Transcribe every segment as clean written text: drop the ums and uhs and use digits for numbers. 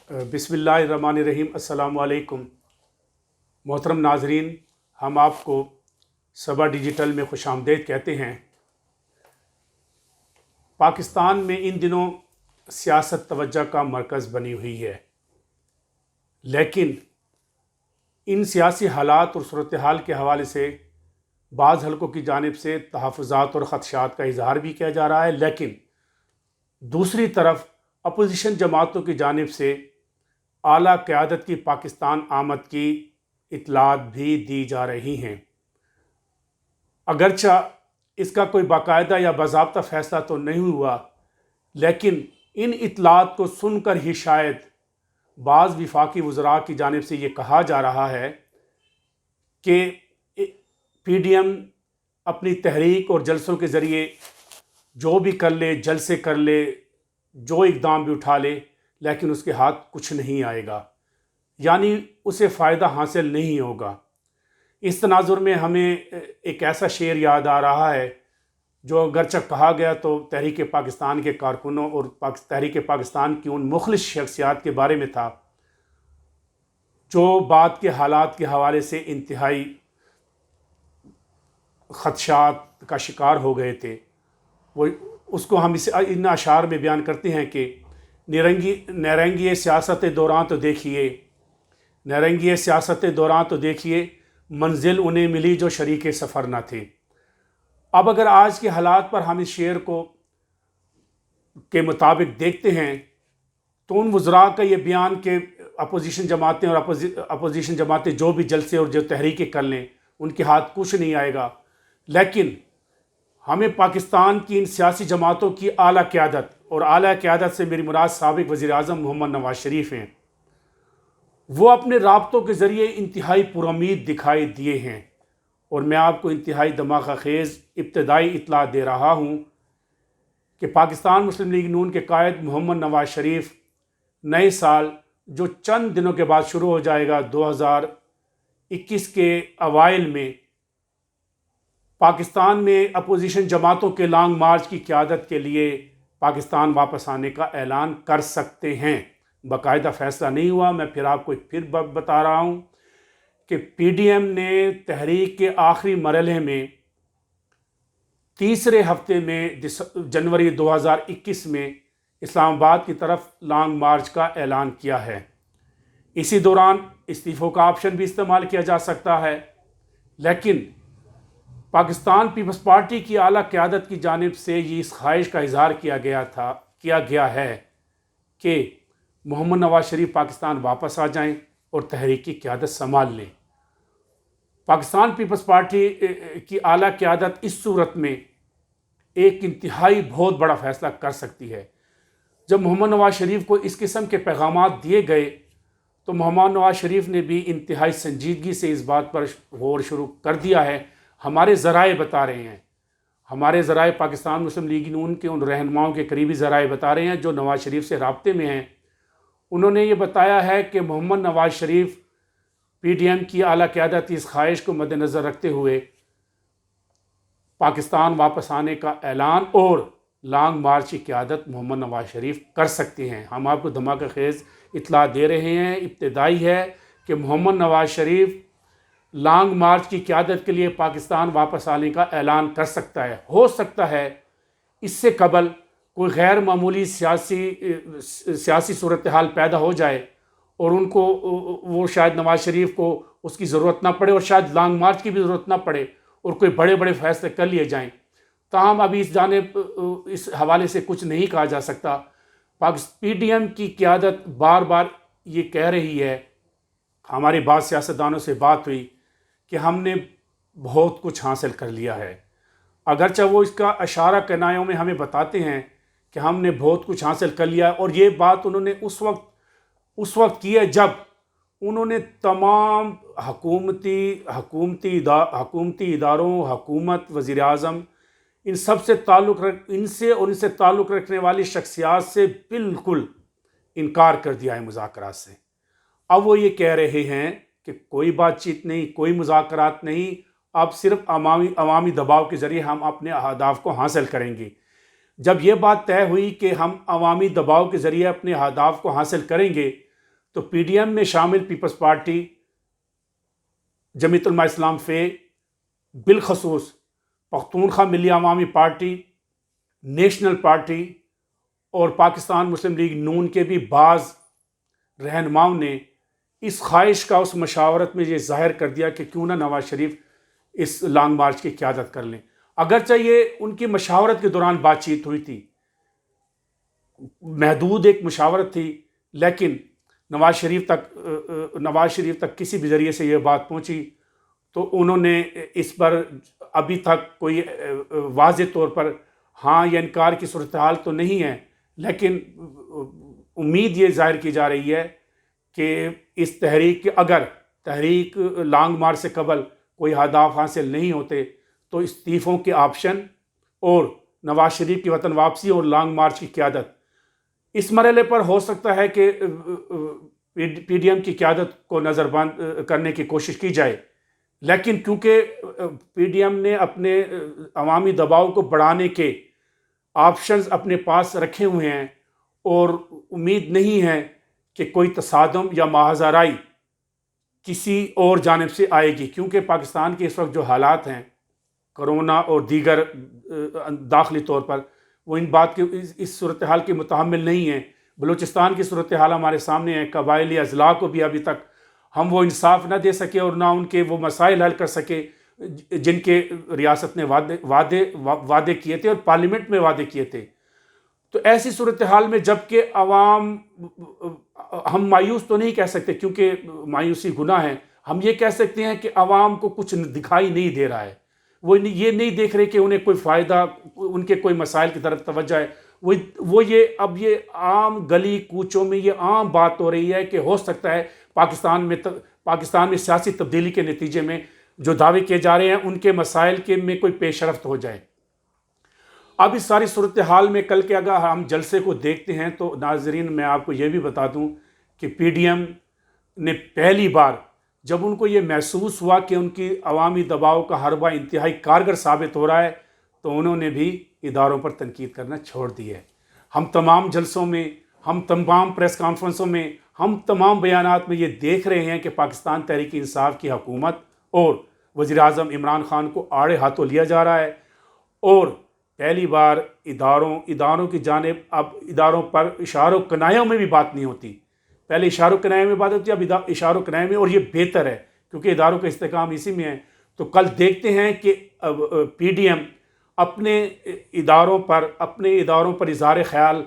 बिस्मिल्लाहिर्रहमानिर्रहीम। अस्सलाम वालेकुम। मोहतरम नाजरीन, हम आपको सबा डिजिटल में खुशामदीद कहते हैं। पाकिस्तान में इन दिनों सियासत तवज्जो का मरकज़ बनी हुई है, लेकिन इन सियासी हालात और सूरत हाल के हवाले से बाज़ हलकों की जानिब से तहफ़्फ़ुज़ात और ख़दशात का इज़हार भी किया जा रहा है, लेकिन दूसरी तरफ अपोजिशन जमातों की जानिब से आला क़यादत की पाकिस्तान आमद की इतलात भी दी जा रही हैं। अगरचा इसका कोई बाकायदा या बाज़ाब्ता फ़ैसला तो नहीं हुआ, लेकिन इन इतलात को सुनकर ही शायद बाज़ वफाकी वज़रा की जानिब से ये कहा जा रहा है कि PDM अपनी तहरीक और जलसों के ज़रिए जो भी कर ले, जलसे कर ले, जो इक़दाम भी उठा ले, लेकिन उसके हाथ कुछ नहीं आएगा, यानी उसे फ़ायदा हासिल नहीं होगा। इस तनाजुर में हमें एक ऐसा शेर याद आ रहा है जो अगरचे कहा गया तो तहरीक पाकिस्तान के कारकुनों और तहरीक पाकिस्तान की उन मुखलिस शख्सियात के बारे में था जो बाद के हालात के हवाले से इंतहाई ख़दशात का शिकार हो गए थे। वो उसको हम इन अशार में बयान करते हैं कि नरंगी सियासत दौरान तो देखिए, नरंगी सियासत दौरान तो देखिए, मंजिल उन्हें मिली जो शरीक सफ़र न थे। अब अगर आज के हालात पर हम इस शेर को के मुताबिक देखते हैं तो उन वज़रा का ये बयान कि अपोजिशन जमातें और अपोजिशन जमातें जो भी जलसे और जो तहरीकें कर लें उनके हाथ कुछ नहीं आएगा, लेकिन हमें पाकिस्तान की इन सियासी जमातों की आला क़यादत, और आला क़यादत से मेरी मुराद साबिक़ वज़ीर आज़म मोहम्मद नवाज़ शरीफ हैं, वो अपने राब्तों के ज़रिए इंतहाई पुरुम्मीद दिखाई दिए हैं। और मैं आपको इंतहाई धमाका खेज़ इब्तदाई इत्तला दे रहा हूँ कि पाकिस्तान मुस्लिम लीग नून के कायद मोहम्मद नवाज़ शरीफ नए साल जो चंद दिनों के बाद शुरू हो जाएगा 2021 के अवाइल में, पाकिस्तान में अपोजिशन जमातों के लॉन्ग मार्च की क़यादत के लिए पाकिस्तान वापस आने का ऐलान कर सकते हैं। बाकायदा फ़ैसला नहीं हुआ। मैं फिर आपको बता रहा हूँ कि PDM ने तहरीक के आखिरी मरहले में तीसरे हफ्ते में जनवरी 2021 में इस्लामाबाद की तरफ लॉन्ग मार्च का ऐलान किया है। इसी दौरान इस्तीफ़ों का ऑप्शन भी इस्तेमाल किया जा सकता है, लेकिन पाकिस्तान पीपल्स पार्टी की आला क़यादत की जानिब से ये इस ख्वाहिश का इज़हार किया गया है कि मोहम्मद नवाज़ शरीफ पाकिस्तान वापस आ जाएं और तहरीक की क़यादत संभाल लें। पाकिस्तान पीपल्स पार्टी की आला क़यादत इस सूरत में एक इंतहाई बहुत बड़ा फ़ैसला कर सकती है। जब मोहम्मद नवाज़ शरीफ को इस किस्म के पैगामात दिए गए तो मोहम्मद नवाज़ शरीफ ने भी इंतहाई संजीदगी से इस बात पर गौर शुरू कर दिया है। हमारे ज़राए बता रहे हैं, हमारे ज़राए पाकिस्तान मुस्लिम लीग नून के उन रहनुमाओं के करीबी ज़राए बता रहे हैं जो नवाज़ शरीफ से राब्ते में हैं। उन्होंने ये बताया है कि मोहम्मद नवाज़ शरीफ PDM की आला क़यादत इस ख्वाहिश को मद्देनज़र रखते हुए पाकिस्तान वापस आने का ऐलान और लॉन्ग मार्च की क़यादत मोहम्मद नवाज़ शरीफ कर सकते हैं। हम आपको धमाका खेज़ इत्तला दे रहे हैं, इब्तदाई है, कि मोहम्मद नवाज़ शरीफ लॉन्ग मार्च की क़यादत के लिए पाकिस्तान वापस आने का ऐलान कर सकता है। हो सकता है इससे कबल कोई गैर मामूली सियासी सूरत हाल पैदा हो जाए और उनको वो शायद नवाज़ शरीफ को उसकी ज़रूरत ना पड़े और शायद लॉन्ग मार्च की भी ज़रूरत ना पड़े और कोई बड़े बड़े फ़ैसले कर लिए जाएं। ताहम अभी इस हवाले से कुछ नहीं कहा जा सकता। PDM की क़यादत बार बार ये कह रही है, हमारे बाद सियासतदानों से बात हुई कि हमने बहुत कुछ हासिल कर लिया है। अगरचे वो इसका इशारा कनायों में हमें बताते हैं कि हमने बहुत कुछ हासिल कर लिया, और ये बात उन्होंने उस वक्त की है जब उन्होंने तमाम हकूमती इदारों, हुकूमत, वज़ीर आज़म, इन सब से इनसे ताल्लुक़ रखने वाली शख्सियात से बिल्कुल इनकार कर दिया है मुज़ाकरात से। अब वो ये कह रहे हैं कि कोई बातचीत नहीं, कोई मुज़ाकरात नहीं, अब सिर्फ अवामी दबाव के ज़रिए हम अपने अहदाफ को हासिल करेंगे। जब ये बात तय हुई कि हम अवामी दबाव के ज़रिए अपने अहदाफ को हासिल करेंगे, تو پی ڈی ایم میں شامل پیپلز پارٹی، جمعیت علماء اسلام فے، بالخصوص پختونخوا ملی عوامی پارٹی، نیشنل پارٹی اور پاکستان مسلم لیگ نون کے بھی بعض رہنماؤں نے اس خواہش کا اس مشاورت میں یہ ظاہر کر دیا کہ کیوں نہ نواز شریف اس لانگ مارچ کی قیادت کر لیں۔ اگرچہ یہ ان کی مشاورت کے دوران بات چیت ہوئی تھی، محدود ایک مشاورت تھی، لیکن نواز شریف تک کسی بھی ذریعے سے یہ بات پہنچی تو انہوں نے اس پر ابھی تک کوئی واضح طور پر ہاں یا انکار کی صورتحال تو نہیں ہے، لیکن امید یہ ظاہر کی جا رہی ہے کہ اس تحریک اگر تحریک لانگ مارچ سے قبل کوئی اہداف حاصل نہیں ہوتے تو استعفوں کے آپشن اور نواز شریف کی وطن واپسی اور لانگ مارچ کی قیادت اس مرحلے پر ہو سکتا ہے کہ پی ڈی ایم کی قیادت کو نظر بند کرنے کی کوشش کی جائے، لیکن کیونکہ پی ڈی ایم نے اپنے عوامی دباؤ کو بڑھانے کے آپشنز اپنے پاس رکھے ہوئے ہیں اور امید نہیں ہے کہ کوئی تصادم یا محاذ آرائی کسی اور جانب سے آئے گی، کیونکہ پاکستان کے اس وقت جو حالات ہیں کرونا اور دیگر داخلی طور پر وہ ان بات کے اس صورتحال کے متحمل نہیں ہیں۔ بلوچستان کی صورتحال ہمارے سامنے ہے، قبائلی اضلاع کو بھی ابھی تک ہم وہ انصاف نہ دے سکے اور نہ ان کے وہ مسائل حل کر سکے جن کے ریاست نے وعدے کیے تھے اور پارلیمنٹ میں وعدے کیے تھے۔ تو ایسی صورتحال میں جبکہ عوام، ہم مایوس تو نہیں کہہ سکتے کیونکہ مایوسی گناہ ہے، ہم یہ کہہ سکتے ہیں کہ عوام کو کچھ دکھائی نہیں دے رہا ہے، وہ یہ نہیں دیکھ رہے کہ انہیں کوئی فائدہ، ان کے کوئی مسائل کی طرف توجہ ہے، وہ اب یہ عام گلی کوچوں میں یہ عام بات ہو رہی ہے کہ ہو سکتا ہے پاکستان میں سیاسی تبدیلی کے نتیجے میں جو دعوے کیے جا رہے ہیں ان کے مسائل میں کوئی پیش رفت ہو جائے۔ اب اس ساری صورتحال میں کل کے اگر ہم جلسے کو دیکھتے ہیں تو ناظرین میں آپ کو یہ بھی بتا دوں کہ پی ڈی ایم نے پہلی بار جب ان کو یہ محسوس ہوا کہ ان کی عوامی دباؤ کا حربہ انتہائی کارگر ثابت ہو رہا ہے تو انہوں نے بھی اداروں پر تنقید کرنا چھوڑ دی ہے۔ ہم تمام جلسوں میں، ہم تمام پریس کانفرنسوں میں، ہم تمام بیانات میں یہ دیکھ رہے ہیں کہ پاکستان تحریک انصاف کی حکومت اور وزیر اعظم عمران خان کو آڑے ہاتھوں لیا جا رہا ہے، اور پہلی بار اداروں کی جانب اب اداروں پر اشاروں کنایوں میں بھی بات نہیں ہوتی۔ پہلے اشاروں کنایوں میں بات ہوتی ہے، اب اشاروں کنایوں میں، اور یہ بہتر ہے کیونکہ اداروں کا استحکام اسی میں ہے۔ تو کل دیکھتے ہیں کہ پی ڈی ایم اپنے اداروں پر اظہار خیال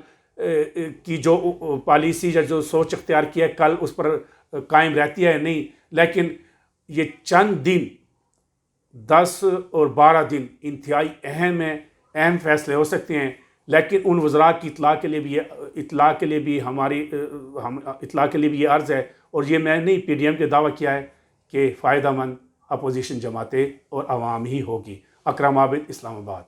کی جو پالیسی یا جو سوچ اختیار کی ہے کل اس پر قائم رہتی ہے نہیں، لیکن یہ چند دن 10 اور 12 دن انتہائی اہم فیصلے ہو سکتے ہیں، لیکن ان وزراء کی اطلاع کے لیے بھی یہ عرض ہے، اور یہ میں نے پی ڈی ایم کے دعویٰ کیا ہے کہ فائدہ مند اپوزیشن جماعتیں اور عوام ہی ہوگی۔ اکرم عابد، اسلام آباد۔